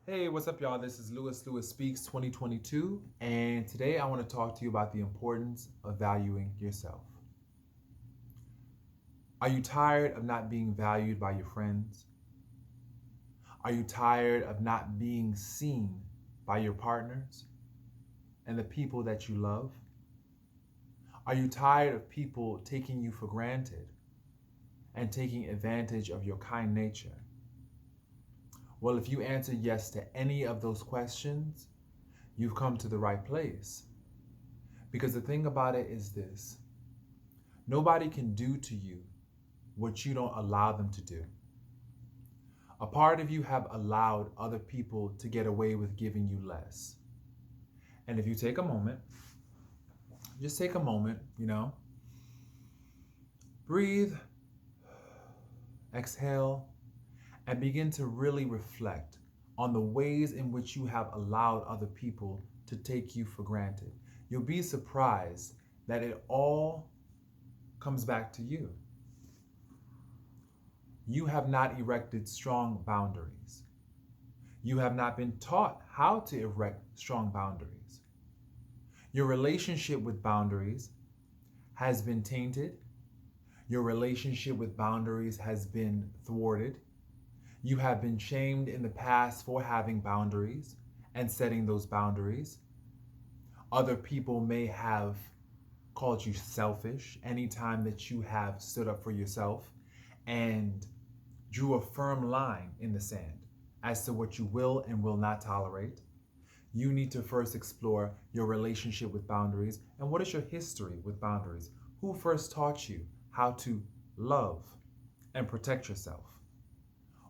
Hey, what's up, y'all? This is Lewis Speaks 2022, and today I want to talk to you about the importance of valuing yourself. Are you tired of not being valued by your friends? Are you tired of not being seen by your partners and the people that you love? Are you tired of people taking you for granted and taking advantage of your kind nature? Well, if you answer yes to any of those questions, you've come to the right place. Because the thing about it is this: nobody can do to you what you don't allow them to do. A part of you have allowed other people to get away with giving you less. And if you take a moment, just take a moment, breathe, exhale, and begin to really reflect on the ways in which you have allowed other people to take you for granted. You'll be surprised that it all comes back to you. You have not erected strong boundaries. You have not been taught how to erect strong boundaries. Your relationship with boundaries has been tainted. Your relationship with boundaries has been thwarted. You have been shamed in the past for having boundaries and setting those boundaries. Other people may have called you selfish anytime that you have stood up for yourself and drew a firm line in the sand as to what you will and will not tolerate. You need to first explore your relationship with boundaries and what is your history with boundaries? Who first taught you how to love and protect yourself?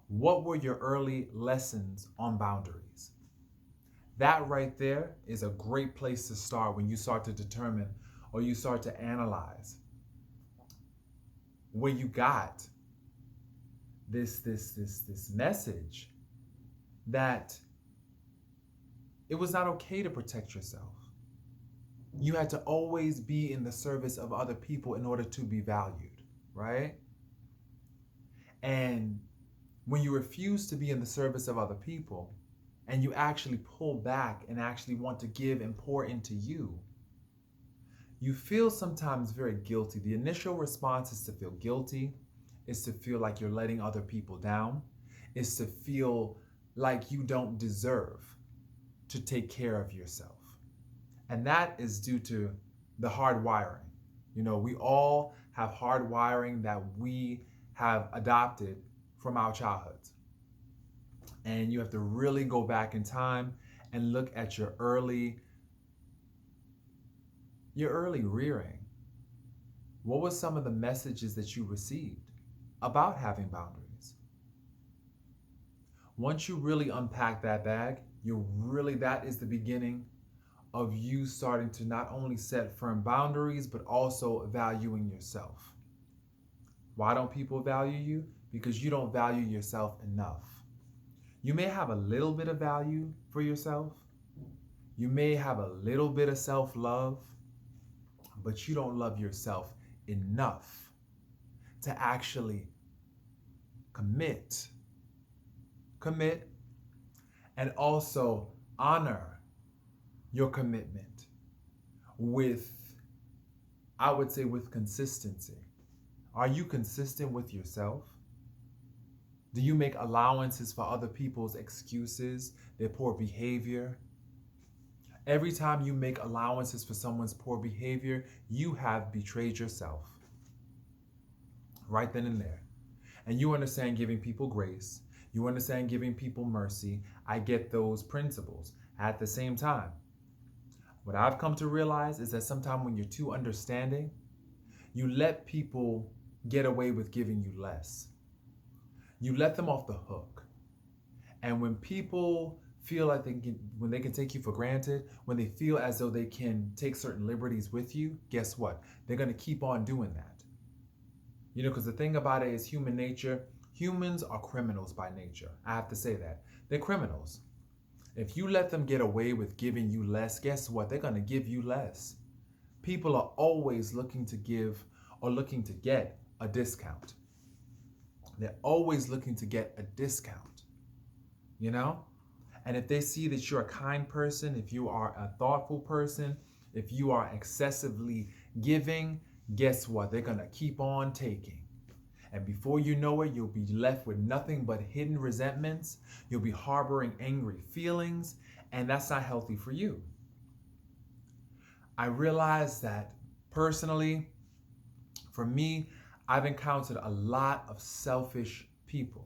What were your early lessons on boundaries? That right there is a great place to start when you start to determine or you start to analyze where you got this message that it was not okay to protect yourself. You had to always be in the service of other people in order to be valued, right? And when you refuse to be in the service of other people and you actually pull back and actually want to give and pour into you, you feel sometimes very guilty. The initial response is to feel guilty, is to feel like you're letting other people down, is to feel like you don't deserve to take care of yourself. And that is due to the hard wiring. We all have hard wiring that we have adopted from our childhoods. And you have to really go back in time and look at your early rearing. What were some of the messages that you received about having boundaries? Once you really unpack that bag, that is the beginning of you starting to not only set firm boundaries, but also valuing yourself. Why don't people value you? Because you don't value yourself enough. You may have a little bit of value for yourself. You may have a little bit of self-love, but you don't love yourself enough to actually commit, and also honor your commitment with, I would say, with consistency. Are you consistent with yourself? Do you make allowances for other people's excuses, their poor behavior? Every time you make allowances for someone's poor behavior, you have betrayed yourself. Right then and there. And you understand giving people grace. You understand giving people mercy. I get those principles. At the same time, what I've come to realize is that sometimes when you're too understanding, you let people get away with giving you less. You let them off the hook. And when people feel like when they can take you for granted, when they feel as though they can take certain liberties with you, guess what? They're going to keep on doing that. Because the thing about it is human nature. Humans are criminals by nature. I have to say that. They're criminals. If you let them get away with giving you less, guess what? They're going to give you less. People are always looking to give or looking to get a discount. They're always looking to get a discount, And if they see that you're a kind person, if you are a thoughtful person, if you are excessively giving, guess what? They're going to keep on taking. And before you know it, you'll be left with nothing but hidden resentments. You'll be harboring angry feelings, and that's not healthy for you. I realize that personally, for me, I've encountered a lot of selfish people.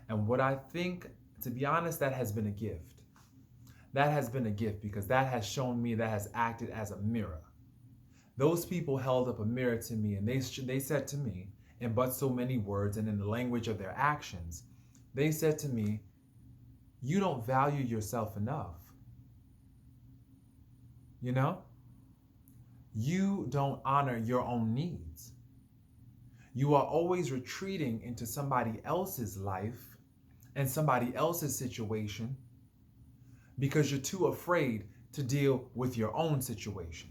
And what I think, to be honest, that has been a gift. That has been a gift because that has shown me, that has acted as a mirror. Those people held up a mirror to me and they said to me, in but so many words and in the language of their actions, they said to me, you don't value yourself enough. You know? You don't honor your own needs. You are always retreating into somebody else's life and somebody else's situation because you're too afraid to deal with your own situation.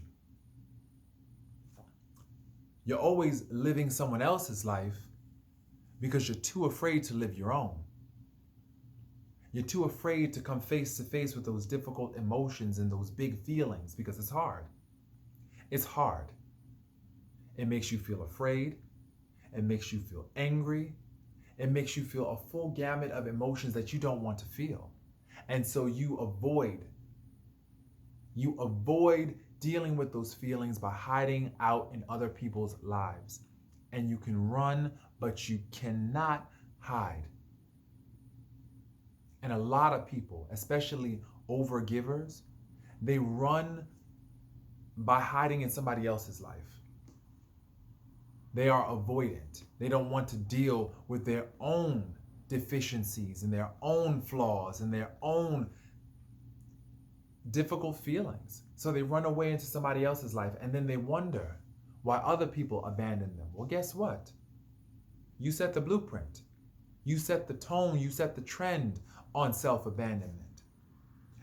You're always living someone else's life because you're too afraid to live your own. You're too afraid to come face to face with those difficult emotions and those big feelings because it's hard. It's hard. It makes you feel afraid. It makes you feel angry. It makes you feel a full gamut of emotions that you don't want to feel. And so you avoid dealing with those feelings by hiding out in other people's lives. And you can run, but you cannot hide. And a lot of people, especially overgivers, they run by hiding in somebody else's life. They are avoidant. They don't want to deal with their own deficiencies and their own flaws and their own difficult feelings. So they run away into somebody else's life and then they wonder why other people abandon them. Well, guess what? You set the blueprint. You set the tone. You set the trend on self-abandonment.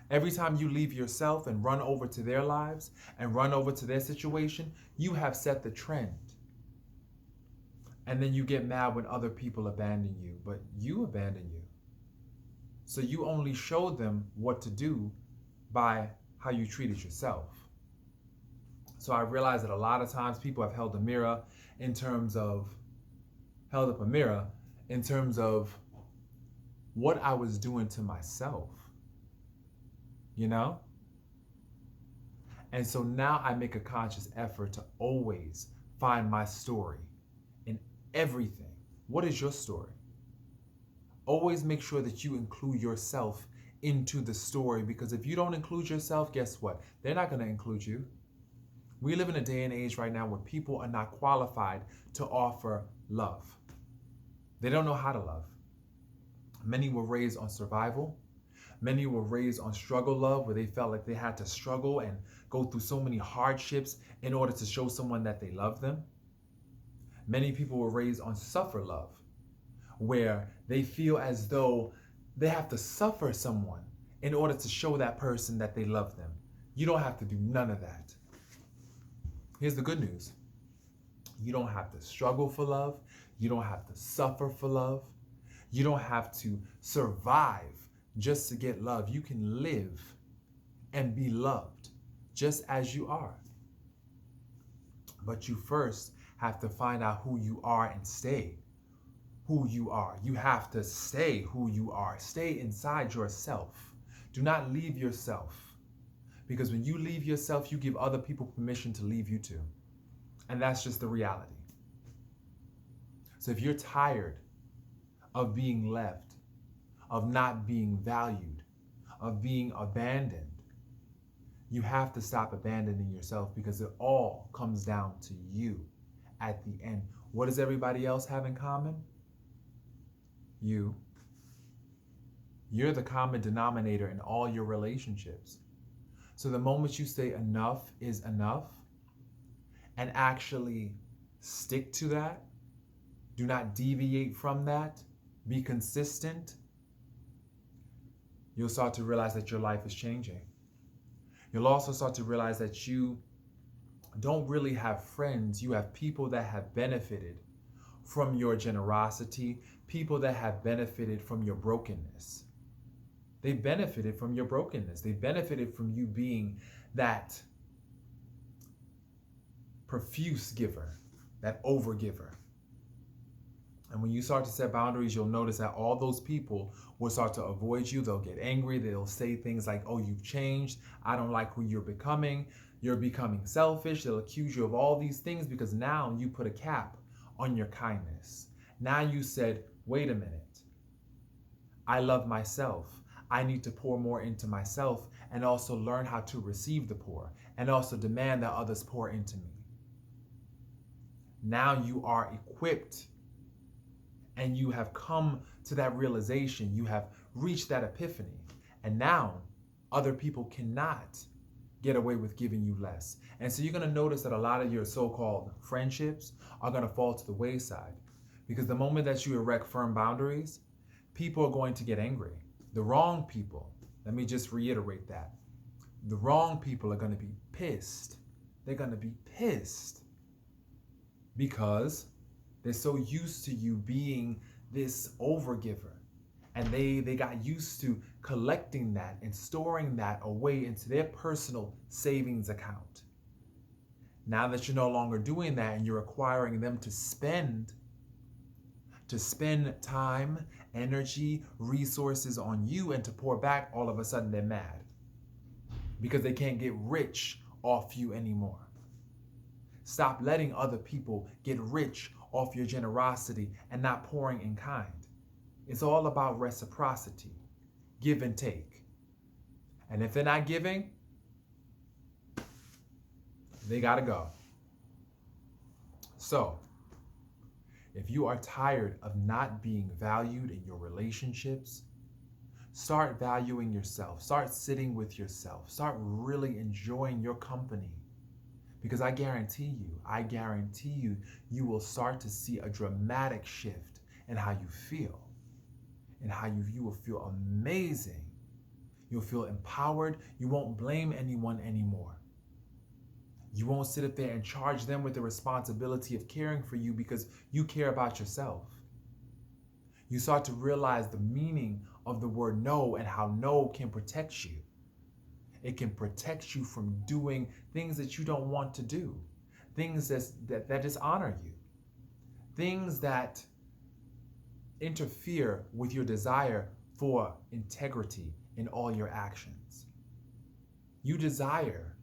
Every time you leave yourself and run over to their lives and run over to their situation, you have set the trend. And then you get mad when other people abandon you, but you abandon you. So you only show them what to do by how you treated yourself. So I realized that a lot of times people have held up a mirror in terms of what I was doing to myself, you know? And so now I make a conscious effort to always find my story in everything. What is your story? Always make sure that you include yourself into the story, because if you don't include yourself, guess what? They're not going to include you. We live in a day and age right now where people are not qualified to offer love. They don't know how to love. Many were raised on survival. Many were raised on struggle love, where they felt like they had to struggle and go through so many hardships in order to show someone that they love them. Many people were raised on suffer love, where they feel as though they have to suffer someone in order to show that person that they love them. You don't have to do none of that. Here's the good news. You don't have to struggle for love. You don't have to suffer for love. You don't have to survive just to get love. You can live and be loved just as you are. But you first have to find out who you are and stay who you are. You have to stay who you are. Stay inside yourself. Do not leave yourself. Because when you leave yourself, you give other people permission to leave you too. And that's just the reality. So if you're tired of being left, of not being valued, of being abandoned, you have to stop abandoning yourself, because it all comes down to you at the end. What does everybody else have in common? You. You're the common denominator in all your relationships. So the moment you say enough is enough and actually stick to that, do not deviate from that, be consistent, you'll start to realize that your life is changing. You'll also start to realize that you don't really have friends. You have people that have benefited from your generosity, people that have benefited from your brokenness. They benefited from your brokenness. They benefited from you being that profuse giver, that overgiver. And when you start to set boundaries, you'll notice that all those people will start to avoid you. They'll get angry. They'll say things like, oh, you've changed. I don't like who you're becoming. You're becoming selfish. They'll accuse you of all these things because now you put a cap on your kindness. Now you said, wait a minute. I love myself. I need to pour more into myself and also learn how to receive the pour and also demand that others pour into me. Now you are equipped and you have come to that realization. You have reached that epiphany. And now other people cannot get away with giving you less. And so you're going to notice that a lot of your so-called friendships are going to fall to the wayside because the moment that you erect firm boundaries, people are going to get angry. The wrong people, let me just reiterate that. The wrong people are going to be pissed. They're going to be pissed because they're so used to you being this overgiver. And they got used to collecting that and storing that away into their personal savings account. Now that you're no longer doing that and you're requiring them to spend time, energy, resources on you and to pour back, all of a sudden they're mad because they can't get rich off you anymore. Stop letting other people get rich off your generosity and not pouring in kind. It's all about reciprocity, give and take. And if they're not giving, they gotta go. So, if you are tired of not being valued in your relationships, start valuing yourself. Start sitting with yourself. Start really enjoying your company. Because I guarantee you, you will start to see a dramatic shift in how you feel. And how you will feel amazing. You'll feel empowered. You won't blame anyone anymore. You won't sit up there and charge them with the responsibility of caring for you because you care about yourself. You start to realize the meaning of the word no and how no can protect you. It can protect you from doing things that you don't want to do, things that dishonor you, things that interfere with your desire for integrity in all your actions. You desire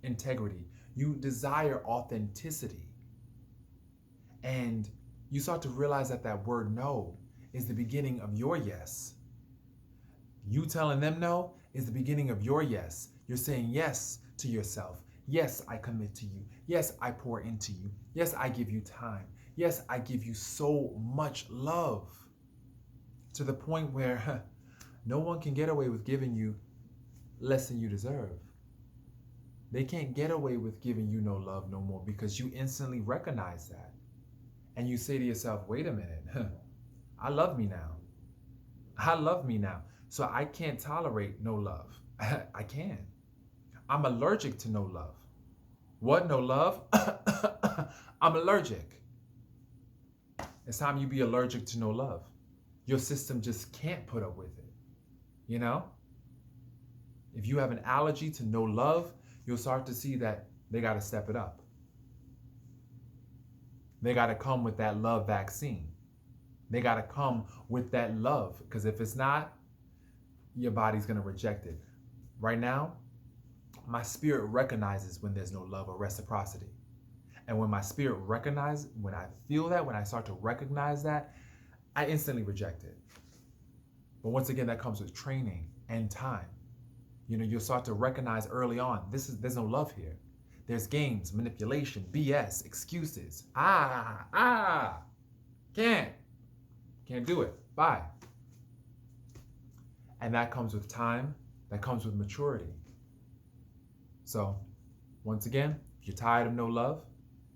integrity. You desire authenticity. And you start to realize that that word no is the beginning of your yes. You telling them no is the beginning of your yes. You're saying yes to yourself. Yes, I commit to you. Yes, I pour into you. Yes, I give you time. Yes, I give you so much love to the point where no one can get away with giving you less than you deserve. They can't get away with giving you no love no more because you instantly recognize that. And you say to yourself, wait a minute, I love me now. I love me now. So I can't tolerate no love. I can't. I'm allergic to no love. What, no love? I'm allergic. It's time you be allergic to no love. Your system just can't put up with it. You know? If you have an allergy to no love, you'll start to see that they got to step it up. They got to come with that love vaccine. They got to come with that love. Because if it's not, your body's going to reject it. Right now, my spirit recognizes when there's no love or reciprocity. And when my spirit recognizes, when I feel that, when I start to recognize that, I instantly reject it. But once again, that comes with training and time. You know, you'll start to recognize early on, there's no love here. There's games, manipulation, BS, excuses. Can't do it. Bye. And that comes with time. That comes with maturity. So, once again, if you're tired of no love,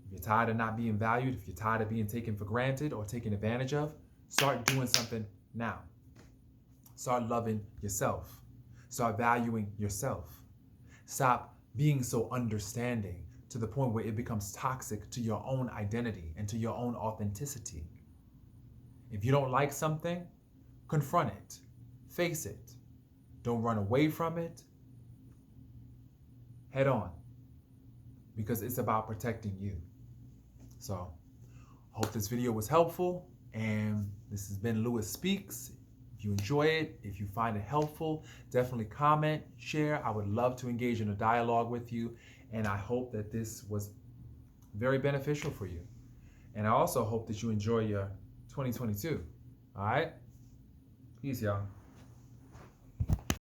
if you're tired of not being valued, if you're tired of being taken for granted or taken advantage of, start doing something now. Start loving yourself. Start valuing yourself. Stop being so understanding to the point where it becomes toxic to your own identity and to your own authenticity. If you don't like something, confront it. Face it. Don't run away from it. Head on, because it's about protecting you. So, hope this video was helpful, and this has been Lewis Speaks. If you enjoy it, if you find it helpful, definitely comment, share. I would love to engage in a dialogue with you, and I hope that this was very beneficial for you. And I also hope that you enjoy your 2022. All right? Peace, y'all.